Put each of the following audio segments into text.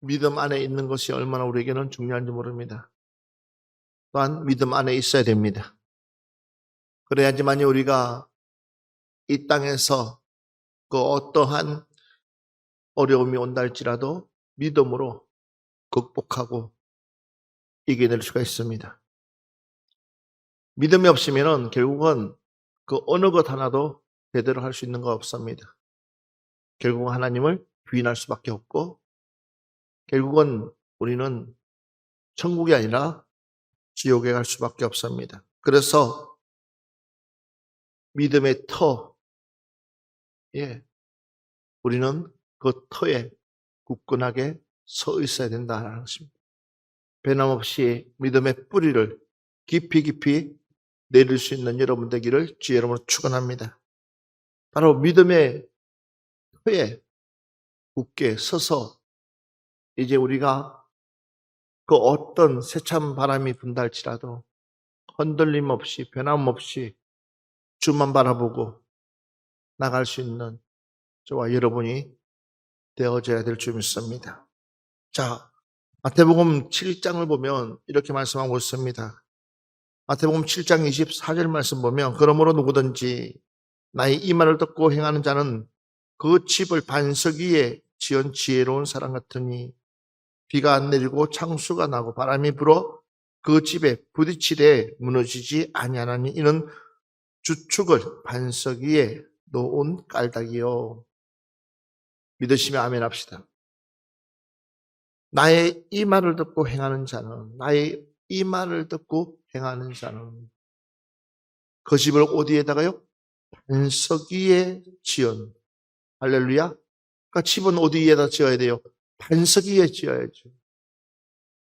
믿음 안에 있는 것이 얼마나 우리에게는 중요한지 모릅니다. 또한 믿음 안에 있어야 됩니다. 그래야지만이 우리가 이 땅에서 그 어떠한 어려움이 온다 할지라도 믿음으로 극복하고 이겨낼 수가 있습니다. 믿음이 없으면 결국은 그 어느 것 하나도 제대로 할 수 있는 거 없습니다. 결국은 하나님을 부인할 수밖에 없고 결국은 우리는 천국이 아니라 지옥에 갈 수밖에 없습니다. 그래서 믿음의 터, 우리는 그 터에 굳건하게 서 있어야 된다는 것입니다. 변함없이 믿음의 뿌리를 깊이 내릴 수 있는 여러분 되기를 주의 이름으로 축원합니다. 바로 믿음의 터에 굳게 서서 이제 우리가 그 어떤 세찬 바람이 분다 할지라도 흔들림 없이 변함없이 주만 바라보고 나갈 수 있는 저와 여러분이 되어져야 될 줄 믿습니다. 자, 마태복음 7장을 보면 이렇게 말씀하고 있습니다. 마태복음 7장 24절 말씀 보면 그러므로 누구든지 나의 이 말을 듣고 행하는 자는 그 집을 반석 위에 지은 지혜로운 사람 같으니 비가 안 내리고 창수가 나고 바람이 불어 그 집에 부딪히되 무너지지 아니하나니 이는 주축을 반석 위에 놓은 깔닥이요. 믿으시면 아멘 합시다. 나의 이 말을 듣고 행하는 자는, 나의 이 말을 듣고 행하는 자는 그 집을 어디에다가요? 반석 위에 지은. 할렐루야. 그러니까 집은 어디 위에다 지어야 돼요? 반석 위에 지어야죠.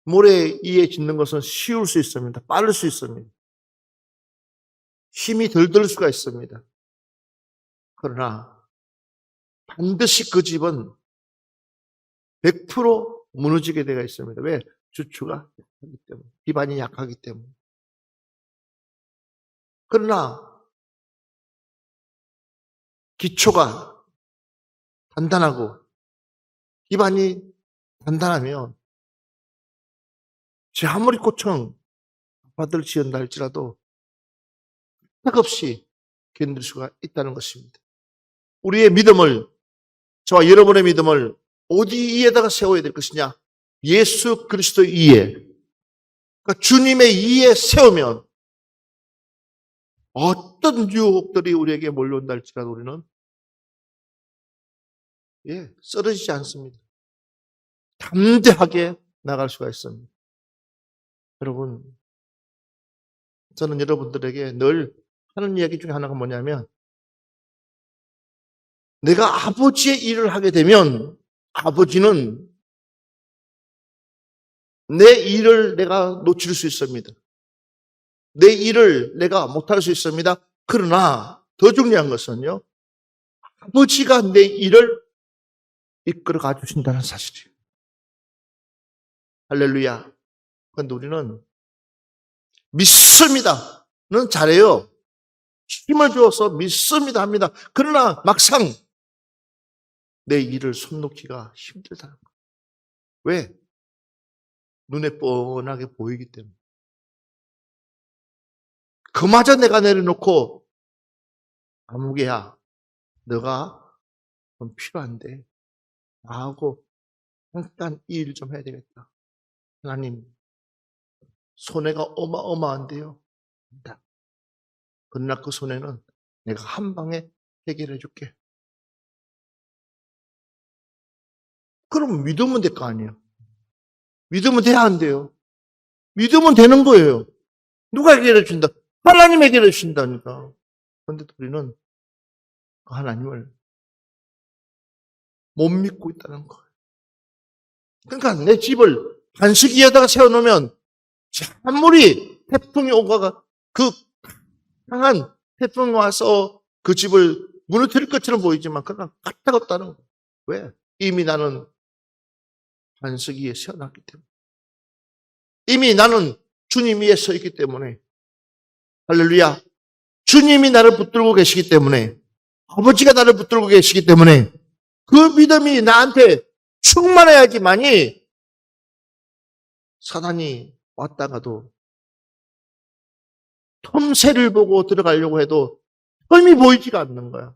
모래 위에 짓는 것은 쉬울 수 있습니다. 빠를 수 있습니다. 힘이 덜 들 수가 있습니다. 그러나 반드시 그 집은 100% 무너지게 되어 있습니다. 왜? 주추가 약하기 때문에. 기반이 약하기 때문에. 그러나 기초가 단단하고 기반이 단단하면 제 아무리 고청 아파트를 지은다 할지라도 없이 견딜 수가 있다는 것입니다. 우리의 믿음을, 저와 여러분의 믿음을 어디 위에다가 세워야 될 것이냐? 예수 그리스도 위에. 그러니까 주님의 위에 세우면 어떤 유혹들이 우리에게 몰려온다 할지라도 우리는 쓰러지지 않습니다. 담대하게 나갈 수가 있습니다. 여러분, 저는 여러분들에게 늘 하는 이야기 중에 하나가 뭐냐면 내가 아버지의 일을 하게 되면 아버지는 내 일을 내가 놓칠 수 있습니다. 내 일을 내가 못할 수 있습니다. 그러나 더 중요한 것은요, 아버지가 내 일을 이끌어 가주신다는 사실이에요. 할렐루야. 그런데 우리는 믿습니다는 잘해요. 힘을 주어서 믿습니다 합니다. 그러나 막상 내 일을 손 놓기가 힘들다는 거예요. 왜? 눈에 뻔하게 보이기 때문에. 그마저 내가 내려놓고 아무개야 너가 좀 필요한데 나하고 잠깐 이 일 좀 해야 되겠다. 하나님 손해가 어마어마한데요. 그러나 그 손해는 내가 한 방에 해결해 줄게. 그럼 믿으면 될 거 아니에요. 믿으면 돼야 안 돼요. 믿으면 되는 거예요. 누가 해결해 준다? 하나님 해결해 주신다니까. 그런데 우리는 그 하나님을 못 믿고 있다는 거예요. 그러니까 내 집을 반석 위에다가 세워놓으면 아무리 태풍이 오거나 그 강한 태풍이 와서 그 집을 무너뜨릴 것처럼 보이지만 그러나 까딱없다는 거예요. 왜? 이미 나는 반석 위에 세워놨기 때문에. 이미 나는 주님 위에 서 있기 때문에. 할렐루야. 주님이 나를 붙들고 계시기 때문에, 아버지가 나를 붙들고 계시기 때문에 그 믿음이 나한테 충만해야지만이 사단이 왔다가도 틈새를 보고 들어가려고 해도 틈이 보이지가 않는 거야.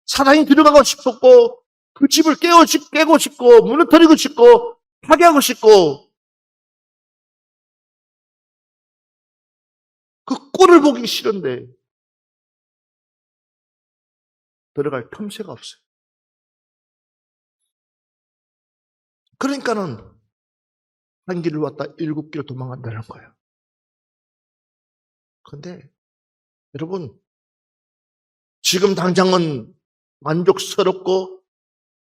사단이 들어가고 싶었고 그 집을 깨고 싶고 무너뜨리고 싶고 파괴하고 싶고 그 꼴을 보기 싫은데 들어갈 틈새가 없어요. 그러니까는 한 길을 왔다 7길 도망간다는 거예요. 그런데 여러분, 지금 당장은 만족스럽고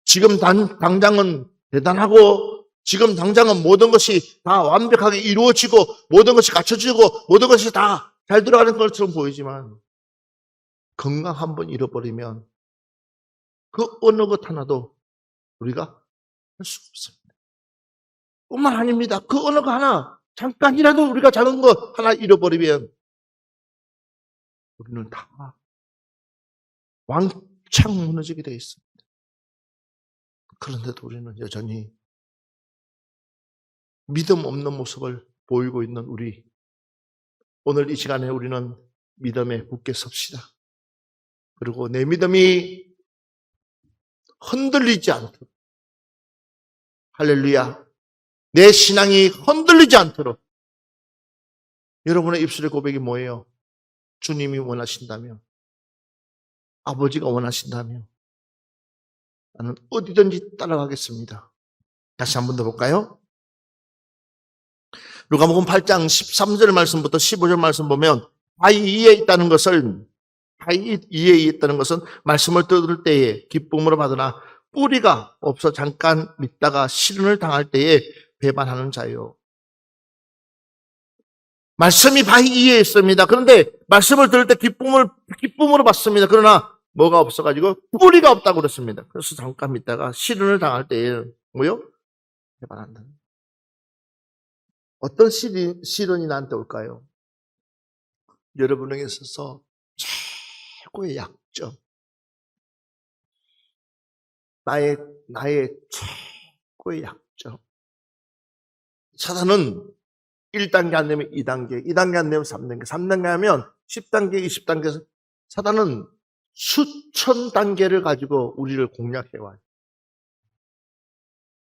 지금 당장은 대단하고 지금 당장은 모든 것이 다 완벽하게 이루어지고 모든 것이 갖춰지고 모든 것이 다 잘 들어가는 것처럼 보이지만 건강 한번 잃어버리면 그 어느 것 하나도 우리가 할 수가 없습니다. 뿐만 아닙니다. 그 어느 것 하나 잠깐이라도 우리가 작은 것 하나 잃어버리면 우리는 다 왕창 무너지게 되어 있습니다. 그런데도 우리는 여전히 믿음 없는 모습을 보이고 있는 우리, 오늘 이 시간에 우리는 믿음에 굳게 섭시다. 그리고 내 믿음이 흔들리지 않도록, 할렐루야, 내 신앙이 흔들리지 않도록 여러분의 입술의 고백이 뭐예요? 주님이 원하신다며, 아버지가 원하신다며 나는 어디든지 따라가겠습니다. 다시 한 번 더 볼까요? 누가복음 8장 13절 말씀부터 15절 말씀 보면 바위 위에 있다는 것은 말씀을 들을 때에 기쁨으로 받으나 뿌리가 없어 잠깐 믿다가 시련을 당할 때에 배반하는 자요. 말씀이 바위 위에 있습니다. 그런데 말씀을 들을 때 기쁨으로 받습니다. 그러나 뭐가 없어가지고 뿌리가 없다고 그랬습니다. 그래서 잠깐 믿다가 시련을 당할 때에 뭐요? 배반한다. 어떤 시련이 나한테 올까요? 여러분에게 있어서 최고의 약점, 나의 최고의 약점. 사단은 1단계 안 되면 2단계, 2단계 안 되면 3단계, 3단계 하면 10단계, 20단계. 사단은 수천 단계를 가지고 우리를 공략해와요.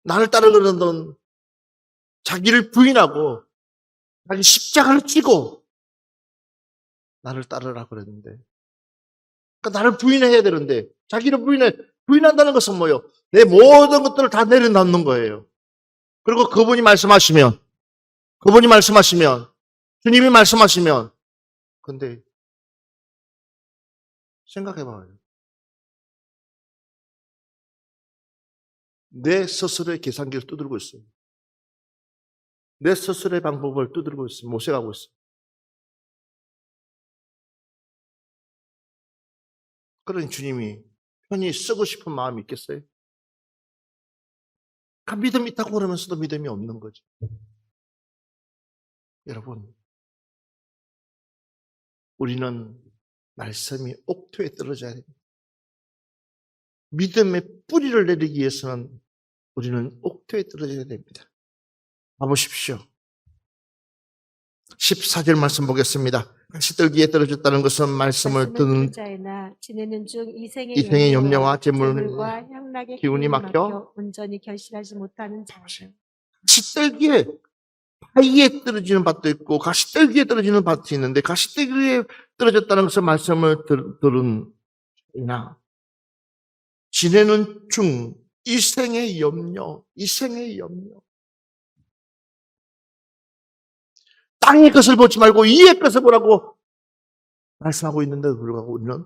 나를 따르려는 건 자기를 부인하고 자기 십자가를 찌고 나를 따르라 그랬는데, 그러니까 나를 부인해야 되는데 자기를 부인한다는 것은 뭐예요? 내 모든 것들을 다 내려놓는 거예요. 그리고 그분이 말씀하시면 주님이 말씀하시면, 근데 생각해봐요. 내 스스로의 계산기를 두드리고 있어요. 내 스스로의 방법을 두드리고 있어요. 모색하고 있어요. 그러니 주님이 편히 쓰고 싶은 마음이 있겠어요? 믿음이 있다고 그러면서도 믿음이 없는 거죠. 여러분, 우리는 말씀이 옥토에 떨어져야 됩니다. 믿음의 뿌리를 내리기 위해서는 우리는 옥토에 떨어져야 됩니다. 가보십시오. 14절 말씀 보겠습니다. 가시떨기에 떨어졌다는 것은 말씀을 듣는 자에나 지내는 중 이생의 염려와 재물과 향락의 기운이 막혀 온전히 결실하지 못하는 자예요. 가시떨기에 바위에 떨어지는 밭도 있고 가시떨기에 떨어지는 밭이 있는데, 가시떨기에 떨어졌다는 것은 말씀을 들은 이나 지내는 중 이생의 염려. 땅의 것을 보지 말고 이의 것을 보라고 말씀하고 있는데도 불구하고 우리는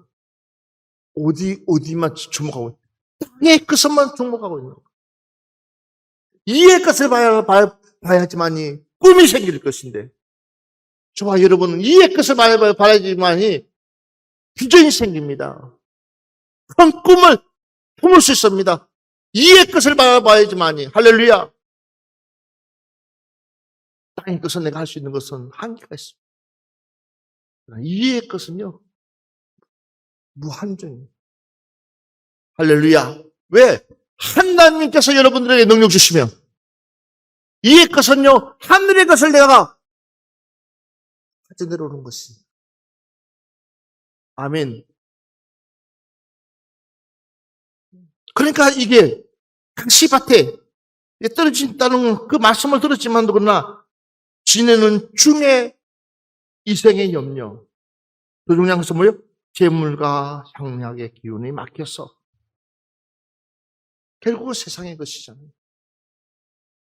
어디만 주목하고 있는, 땅의 것만 주목하고 있는 거예요. 이의 것을 봐야지만이 꿈이 생길 것인데, 저와 여러분은 이의 것을 봐야지만이 비전이 생깁니다. 그런 꿈을 품을 수 있습니다. 이의 것을 봐야지만이. 할렐루야. 땅의 것은 내가 할 수 있는 것은 한계가 있습니다. 이의 것은요, 무한정입니다. 할렐루야. 왜? 하나님께서 여러분들에게 능력 주시면 이의 것은요, 하늘의 것을 내가 가져 내려오는 것이. 아멘. 그러니까 이게 당시밭에 떨어진다는 그 말씀을 들었지만도 그러나 지내는 중에 이생의 염려. 더 중요한 것은 뭐예요? 재물과 향락의 기운이 막혀서 결국은 세상의 것이잖아요.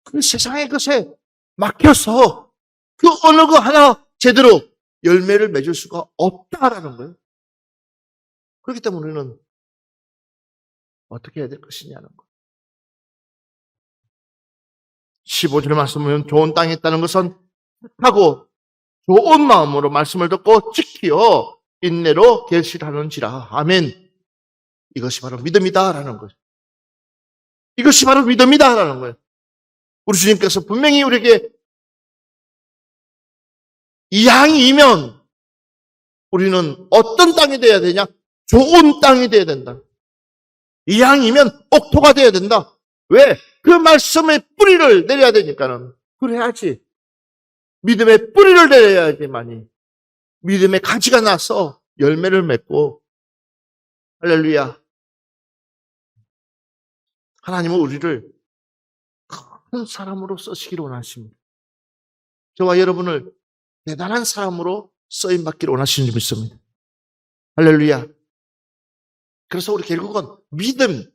그 세상의 것에 막혀서 그 어느 거 하나 제대로 열매를 맺을 수가 없다라는 거예요. 그렇기 때문에 우리는 어떻게 해야 될 것이냐는 거예요. 15절 말씀은 좋은 땅에 있다는 것은 하고 좋은 마음으로 말씀을 듣고 지키어 인내로 결실하는지라. 아멘. 이것이 바로 믿음이다라는 거예요. 이것이 바로 믿음이다라는 거예요. 우리 주님께서 분명히 우리에게 이왕이면 우리는 어떤 땅이 되어야 되냐? 좋은 땅이 되어야 된다. 이왕이면 옥토가 되어야 된다. 왜? 그 말씀의 뿌리를 내려야 되니까는. 그래야지. 믿음의 뿌리를 내려야지만이 믿음의 가지가 나서 열매를 맺고, 할렐루야. 하나님은 우리를 큰 사람으로 쓰시기를 원하십니다. 저와 여러분을 대단한 사람으로 쓰임받기를 원하시는 줄 믿습니다. 할렐루야. 그래서 우리 결국은 믿음.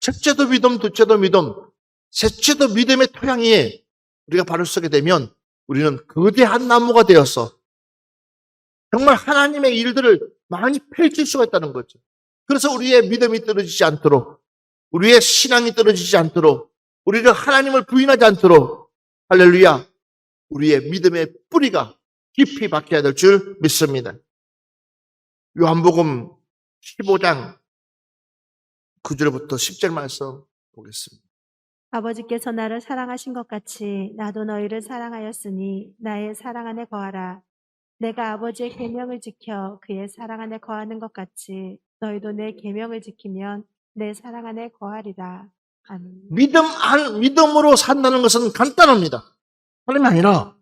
첫째도 믿음, 둘째도 믿음, 셋째도 믿음의 토양에 우리가 발을 쓰게 되면 우리는 거대한 나무가 되어서 정말 하나님의 일들을 많이 펼칠 수가 있다는 거죠. 그래서 우리의 믿음이 떨어지지 않도록, 우리의 신앙이 떨어지지 않도록, 우리를 하나님을 부인하지 않도록, 할렐루야, 우리의 믿음의 뿌리가 깊이 박혀야 될 줄 믿습니다. 요한복음 15장 9절부터 10절 말씀 보겠습니다. 아버지께서 나를 사랑하신 것 같이 나도 너희를 사랑하였으니 나의 사랑 안에 거하라. 내가 아버지의 계명을 지켜 그의 사랑 안에 거하는 것 같이 너희도 내 계명을 지키면 내 사랑 안에 거하리라. 아멘. 믿음으로 산다는 것은 간단합니다. 그러면 아니라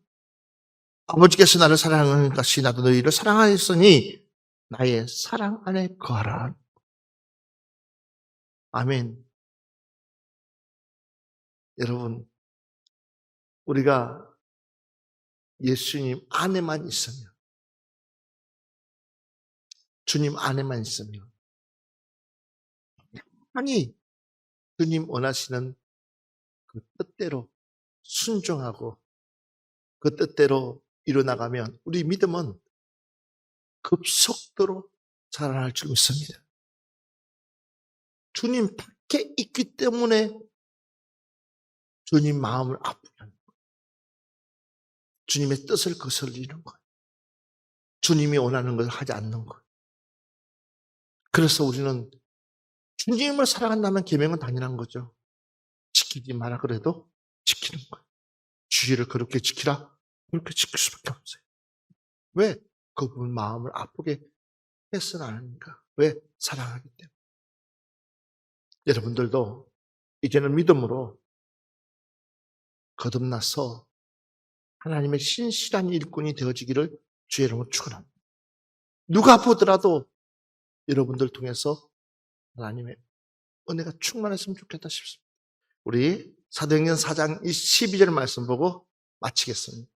아버지께서 나를 사랑하는 것 같이 나도 너희를 사랑하였으니 나의 사랑 안에 거하라. 아멘. 여러분, 우리가 예수님 안에만 있으면, 주님 안에만 있으면, 아니, 주님 원하시는 그 뜻대로 순종하고 그 뜻대로 이뤄나가면 우리 믿음은 급속도로 자라날 줄 믿습니다. 주님 밖에 있기 때문에 주님 마음을 아프게 하는 거예요. 주님의 뜻을 거슬리는 거예요. 주님이 원하는 것을 하지 않는 거예요. 그래서 우리는 주님을 사랑한다면 계명은 당연한 거죠. 지키지 마라 그래도 지키는 거예요. 주의를 그렇게 지키라. 그렇게 지킬 수밖에 없어요. 왜? 그분 마음을 아프게 해서는 안 하니까. 왜? 사랑하기 때문에. 여러분들도 이제는 믿음으로 거듭나서 하나님의 신실한 일꾼이 되어지기를 주의 이름으로 축원합니다. 누가 보더라도 여러분들 통해서 하나님의 은혜가 충만했으면 좋겠다 싶습니다. 우리 사도행전 4장 12절 말씀 보고 마치겠습니다.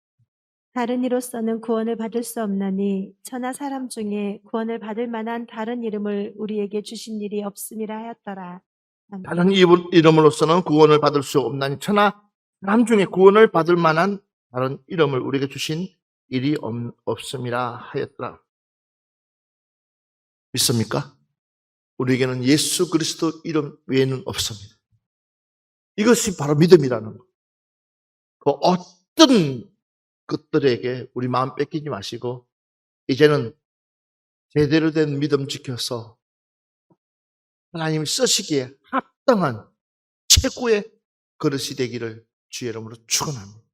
다른 이로서는 구원을 받을 수 없나니 천하 사람 중에 구원을 받을 만한 다른 이름을 우리에게 주신 일이 없음이라 하였더라. 아멘. 다른 이름으로서는 구원을 받을 수 없나니 천하 사람 중에 구원을 받을 만한 다른 이름을 우리에게 주신 일이 없음이라 하였더라. 믿습니까? 우리에게는 예수 그리스도 이름 외에는 없습니다. 이것이 바로 믿음이라는 것. 그 어떤 것들에게 우리 마음 뺏기지 마시고 이제는 제대로 된 믿음 지켜서 하나님이 쓰시기에 합당한 최고의 그릇이 되기를 주의 이름으로 축원합니다.